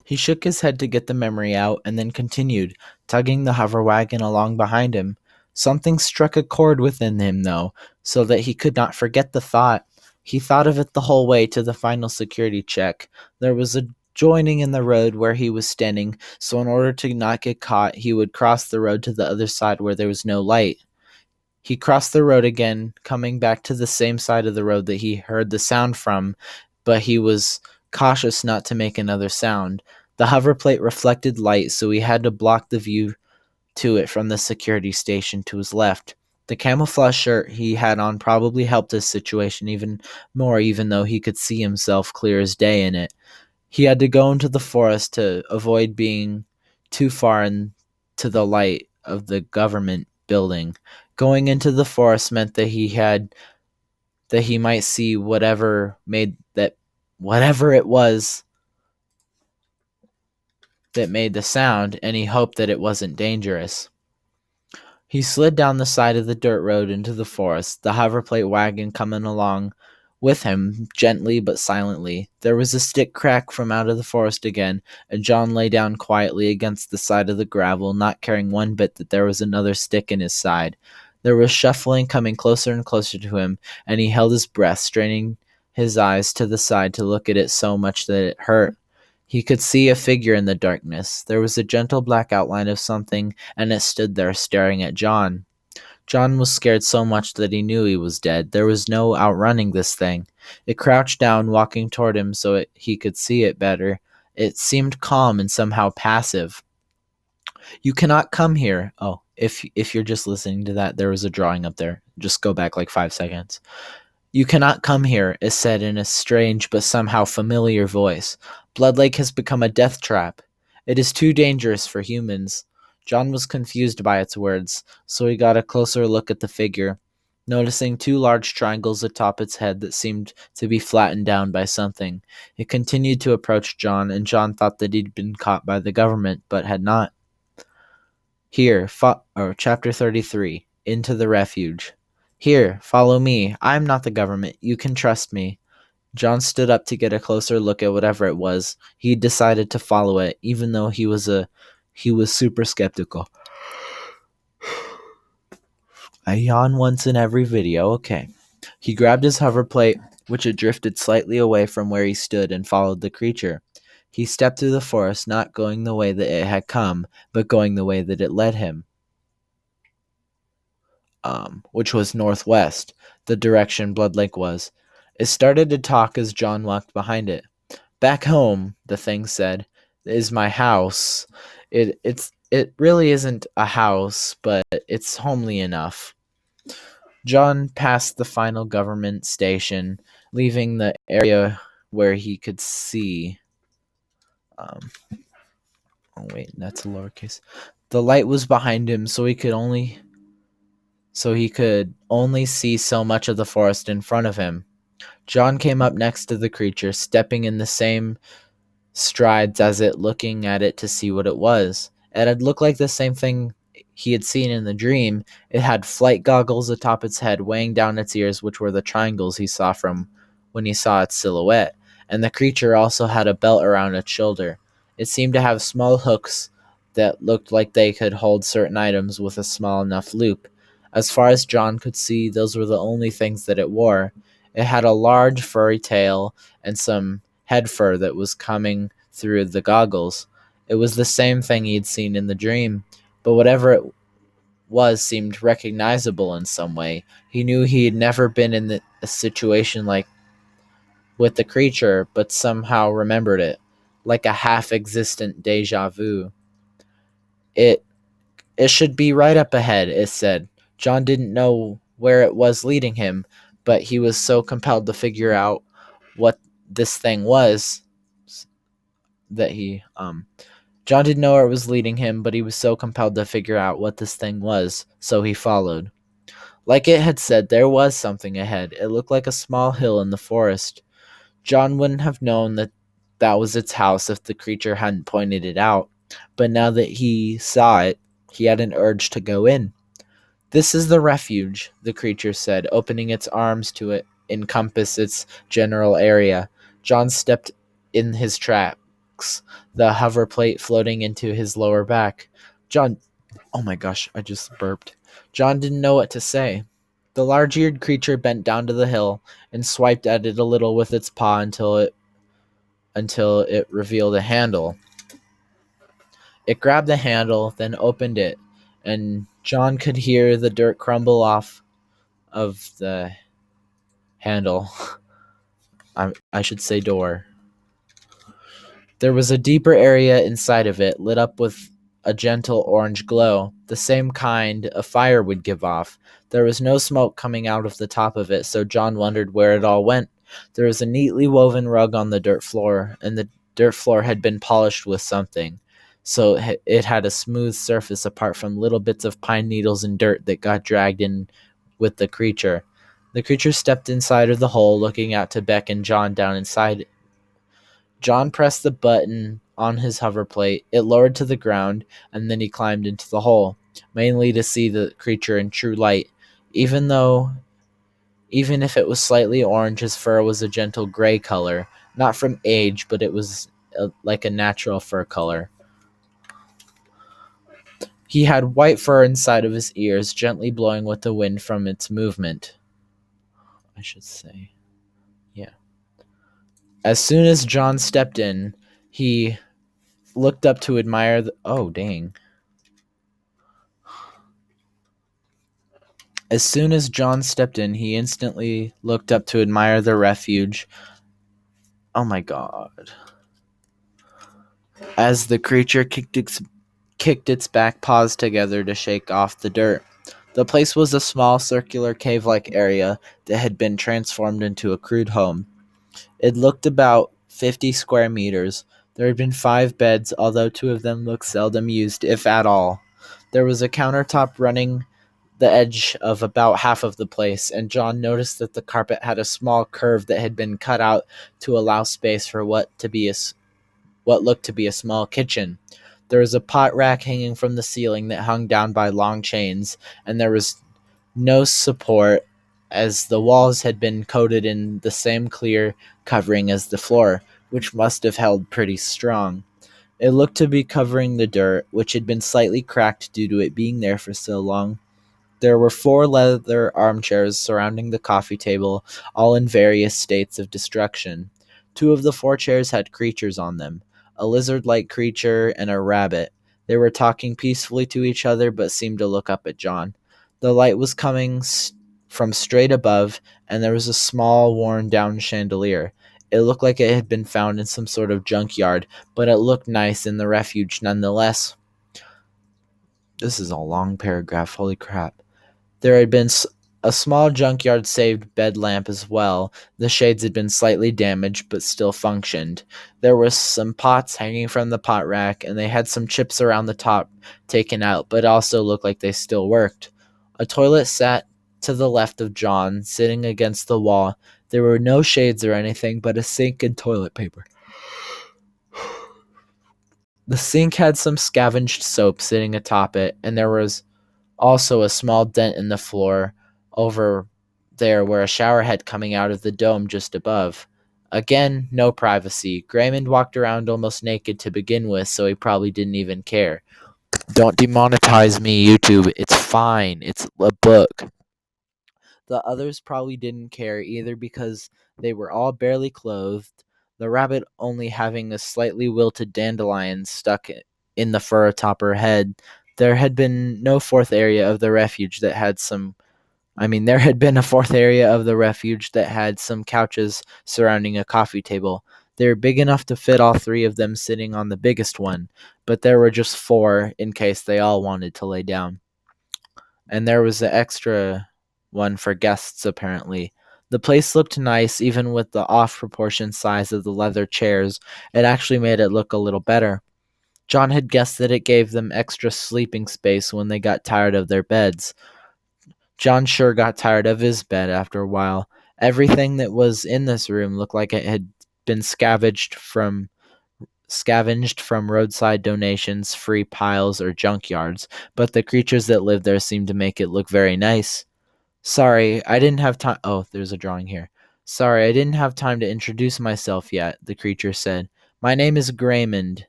He shook his head to get the memory out and then continued, tugging the hover wagon along behind him. Something struck a chord within him, though, so that he could not forget the thought. He thought of it the whole way to the final security check. There was a joining in the road where he was standing, so in order to not get caught, he would cross the road to the other side where there was no light. He crossed the road again, coming back to the same side of the road that he heard the sound from, but he was cautious not to make another sound. The hover plate reflected light, so he had to block the view to it from the security station to his left. The camouflage shirt he had on probably helped his situation even more, even though he could see himself clear as day in it. He had to go into the forest to avoid being too far into the light of the government building. Going into the forest meant that he might see whatever it was that made the sound, and he hoped that it wasn't dangerous. He slid down the side of the dirt road into the forest, the hoverplate wagon coming along with him gently but silently. There was a stick crack from out of the forest again, and John lay down quietly against the side of the gravel, not caring one bit that there was another stick in his side. There was shuffling coming closer and closer to him, and he held his breath, straining his eyes to the side to look at it so much that it hurt. He could see a figure in the darkness. There was a gentle black outline of something, and it stood there staring at John. John was scared so much that he knew he was dead. There was no outrunning this thing. It crouched down, walking toward him so he could see it better. It seemed calm and somehow passive. You cannot come here. Oh, if you're just listening to that, there was a drawing up there. Just go back like 5 seconds. You cannot come here, it said in a strange but somehow familiar voice. Blood Lake has become a death trap. It is too dangerous for humans. John was confused by its words, so he got a closer look at the figure, noticing two large triangles atop its head that seemed to be flattened down by something. It continued to approach John, and John thought that he'd been caught by the government, but had not. Here, Chapter 33, Into the Refuge. Here, follow me. I'm not the government. You can trust me. John stood up to get a closer look at whatever it was. He decided to follow it, even though he was super skeptical. I yawn once in every video. Okay. He grabbed his hover plate, which had drifted slightly away from where he stood, and followed the creature. He stepped through the forest, not going the way that it had come, but going the way that it led him, which was northwest, the direction Blood Lake was. It started to talk as John walked behind it. Back home, the thing said, is my house. It really isn't a house, but it's homely enough. John passed the final government station, leaving the area where he could see. Oh wait, that's a lowercase. The light was behind him, so he could only see so much of the forest in front of him. John came up next to the creature, stepping in the same strides as it, looking at it to see what it was. It had looked like the same thing he had seen in the dream. It had flight goggles atop its head, weighing down its ears, which were the triangles he saw from when he saw its silhouette, and the creature also had a belt around its shoulder. It seemed to have small hooks that looked like they could hold certain items with a small enough loop. As far as John could see, those were the only things that it wore. It had a large furry tail and some head fur that was coming through the goggles. It was the same thing he'd seen in the dream, but whatever it was seemed recognizable in some way. He knew he had never been in a situation like with the creature, but somehow remembered it, like a half-existent deja vu. It it should be right up ahead, it said. John didn't know where it was leading him, but he was so compelled to figure out what this thing was that he John didn't know where it was leading him, but he was so compelled to figure out what this thing was, so he followed. Like it had said, there was something ahead. It looked like a small hill in the forest. John wouldn't have known that that was its house if the creature hadn't pointed it out, but now that he saw it, he had an urge to go in. This is the refuge, the creature said, opening its arms to it encompass its general area. John stepped in his trap. box, the hover plate floating into his lower back. John, oh my gosh, I just burped. John didn't know what to say. The large-eared creature bent down to the hill and swiped at it a little with its paw until it revealed a handle. It grabbed the handle, then opened it, and John could hear the dirt crumble off of the handle. I should say door. There was a deeper area inside of it, lit up with a gentle orange glow, the same kind a fire would give off. There was no smoke coming out of the top of it, so John wondered where it all went. There was a neatly woven rug on the dirt floor, and the dirt floor had been polished with something, so it had a smooth surface apart from little bits of pine needles and dirt that got dragged in with the creature. The creature stepped inside of the hole, looking out to beckon John down inside. John pressed the button on his hover plate. It lowered to the ground, and then he climbed into the hole, mainly to see the creature in true light. Even if it was slightly orange, his fur was a gentle gray color, not from age, but it was like a natural fur color. He had white fur inside of his ears, gently blowing with the wind from its movement. I should say. Yeah. As soon as John stepped in, he looked up to admire the. Oh, dang. As soon as John stepped in, he instantly looked up to admire the refuge. Oh my god. As the creature kicked its back paws together to shake off the dirt. The place was a small circular cave-like area that had been transformed into a crude home. It looked about 50 square meters. There had been 5 beds, although 2 of them looked seldom used, if at all. There was a countertop running the edge of about half of the place, and John noticed that the carpet had a small curve that had been cut out to allow space for what looked to be a small kitchen. There was a pot rack hanging from the ceiling that hung down by long chains, and there was no support, as the walls had been coated in the same clear covering as the floor, which must have held pretty strong. It looked to be covering the dirt, which had been slightly cracked due to it being there for so long. There were 4 leather armchairs surrounding the coffee table, all in various states of destruction. 2 of the 4 chairs had creatures on them, a lizard-like creature and a rabbit. They were talking peacefully to each other, but seemed to look up at John. The light was coming from straight above, and there was a small, worn-down chandelier. It looked like it had been found in some sort of junkyard, but it looked nice in the refuge nonetheless. This is a long paragraph, holy crap. There had been a small junkyard-saved bed lamp as well. The shades had been slightly damaged, but still functioned. There were some pots hanging from the pot rack, and they had some chips around the top taken out, but also looked like they still worked. A toilet sat to the left of John, sitting against the wall. There were no shades or anything, but a sink and toilet paper. The sink had some scavenged soap sitting atop it, and there was also a small dent in the floor over there where a shower head coming out of the dome just above. Again, no privacy. Graymond walked around almost naked to begin with, so he probably didn't even care. Don't demonetize me, YouTube. It's fine. It's a book. The others probably didn't care either because they were all barely clothed, the rabbit only having a slightly wilted dandelion stuck in the fur atop her head. There had been no fourth area of the refuge that had some. There had been a fourth area of the refuge that had some couches surrounding a coffee table. They were big enough to fit all 3 of them sitting on the biggest one, but there were just 4 in case they all wanted to lay down. And there was the extra one for guests, apparently. The place looked nice, even with the off-proportion size of the leather chairs. It actually made it look a little better. John had guessed that it gave them extra sleeping space when they got tired of their beds. John sure got tired of his bed after a while. Everything that was in this room looked like it had been scavenged from roadside donations, free piles, or junkyards, but the creatures that lived there seemed to make it look very nice. Sorry, I didn't have time. Oh, there's a drawing here. Sorry, I didn't have time to introduce myself yet, the creature said. My name is Graymond.